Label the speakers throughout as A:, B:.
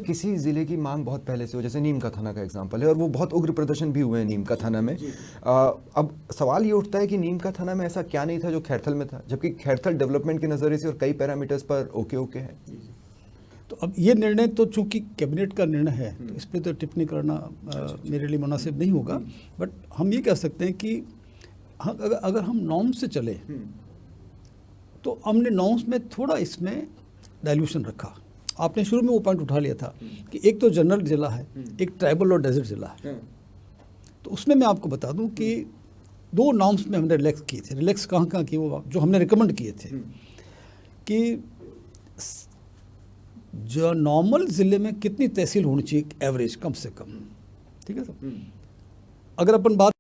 A: किसी ज़िले की मांग बहुत पहले से हो, जैसे नीम का थाना का एग्जांपल है, और वो बहुत उग्र प्रदर्शन भी हुए हैं नीम का थाना में। अब सवाल ये उठता है कि नीम का थाना में ऐसा क्या नहीं था जो खैरथल में था, जबकि खैरथल डेवलपमेंट के नज़रिए से और कई पैरामीटर्स पर ओके है।
B: तो अब ये निर्णय तो चूंकि कैबिनेट का निर्णय है, तो इस पर तो टिप्पणी करना मेरे लिए मुनासिब नहीं होगा। बट हम ये कह सकते हैं कि अगर हम नॉर्म्स से चले तो हमने नॉर्म्स में थोड़ा इसमें डाइल्यूशन रखा। आपने शुरू में वो पॉइंट उठा लिया था कि एक तो जनरल जिला है, एक ट्राइबल और डेजर्ट जिला है। तो उसमें मैं आपको बता दूं कि 2 नॉर्म्स में हमने रिलैक्स किए थे। रिलैक्स कहाँ किए, वो जो हमने रिकमेंड किए थे कि जो नॉर्मल ज़िले में कितनी तहसील होनी चाहिए एवरेज, कम से कम, ठीक है सर। अगर अपन बात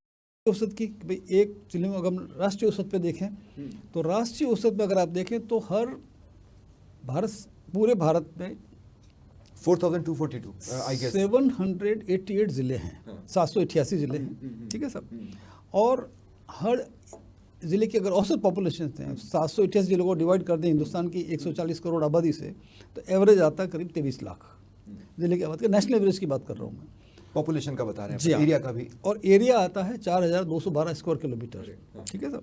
B: औसत की, भाई एक ज़िले में अगर हम राष्ट्रीय औसत पे देखें तो राष्ट्रीय औसत में अगर आप देखें तो पूरे भारत में
A: 4242 आई गेस
B: 788 ज़िले हैं, 788 ज़िले हैं, ठीक है सर। और हर ज़िले की अगर औसत पॉपुलेशन है 788 ज़िलों को डिवाइड कर दें हिंदुस्तान की 140 करोड़ आबादी से, तो एवरेज आता है करीब 23 लाख ज़िले की आबादी। नेशनल एवरेज की बात कर रहा हूँ मैं,
A: पॉपुलेशन का बता रहे हैं,
B: जी हाँ।
A: एरिया का भी। और
B: एरिया आता है 4212 स्क्वायर किलोमीटर, ठीक है सर।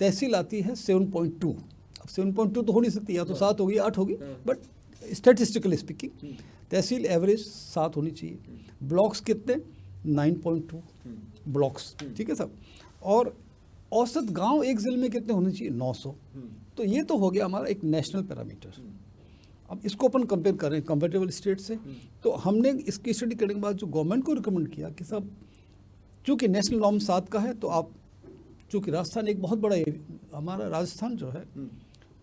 B: तहसील आती है 7.2। अब 7.2 तो हो नहीं सकती, या तो 7 होगी 8 होगी, but statistically speaking tehsil average 7 होनी चाहिए। ब्लॉक्स कितने, 9.2 ब्लॉक्स, ठीक है सर। और औसत गांव एक ज़िले में कितने होने चाहिए, 900। तो ये तो हो गया हमारा एक नेशनल पैरामीटर। अब इसको अपन कंपेयर करें कंपेरेबल स्टेट से, तो हमने इसकी स्टडी करने के बाद जो गवर्नमेंट को रिकमेंड किया कि सब चूँकि नेशनल नॉर्म 7 का है, तो आप चूँकि राजस्थान एक बहुत बड़ा हमारा राजस्थान जो है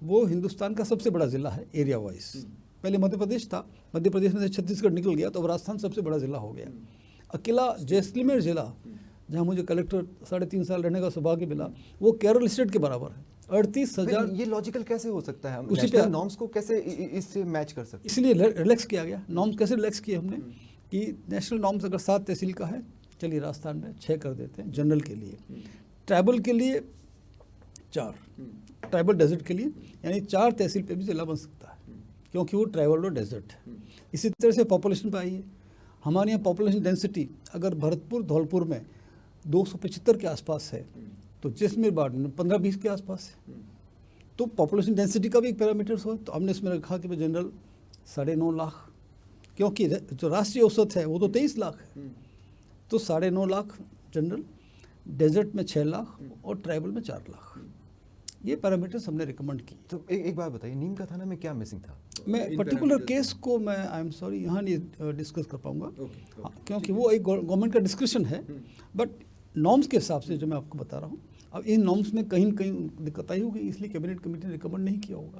B: वो हिंदुस्तान का सबसे बड़ा ज़िला है एरिया वाइज। पहले मध्य प्रदेश था, मध्य प्रदेश में से छत्तीसगढ़ निकल गया, तो अब राजस्थान सबसे बड़ा ज़िला हो गया। अकेला जैसलमेर ज़िला, जहाँ मुझे कलेक्टर 3.5 साल रहने का सौभाग्य मिला, वो केरल स्टेट के बराबर है। 38,000।
A: ये लॉजिकल कैसे हो सकता है,
B: उसी पे
A: नॉर्म्स को कैसे इससे मैच कर सकते हैं?
B: इसलिए रिलैक्स किया गया। नॉर्म्स कैसे रिलैक्स किए हमने कि नेशनल नॉर्म्स अगर 7 तहसील का है, चलिए राजस्थान में 6 कर देते हैं जनरल के लिए, ट्राइबल के लिए 4, ट्राइबल डेजर्ट के लिए, यानी 4 तहसील पे भी जिला बन सकता है, क्योंकि वो ट्राइबल और डेजर्ट है। इसी तरह से पॉपुलेशन पे आइए, हमारे यहाँ पॉपुलेशन डेंसिटी अगर भरतपुर धौलपुर में 275 के आसपास है, तो जैसलमेर बाढ़ में 15-20 के आसपास है। तो पॉपुलेशन डेंसिटी का भी एक पैरामीटर्स हो, तो हमने इसमें रखा कि जनरल 9.5 लाख, क्योंकि जो राष्ट्रीय औसत है वो तो 23 लाख है, तो 9.5 लाख जनरल, डेजर्ट में 6 लाख और ट्राइबल में 4 लाख। ये पैरामीटर्स हमने रिकमेंड की।
A: तो एक बात बताइए, नीम का थाना में क्या मिसिंग था?
B: मैं पर्टिकुलर केस को मैं आई एम सॉरी यहाँ नहीं डिस्कस कर पाऊँगा, क्योंकि वो एक गवर्नमेंट का डिस्क्रिप्शन है। बट नॉर्म्स के हिसाब से जो मैं आपको बता रहा हूँ, अब इन नॉर्म्स में कहीं न कहीं दिक्कत आई होगी, इसलिए कैबिनेट कमेटी ने रिकमेंड नहीं किया होगा।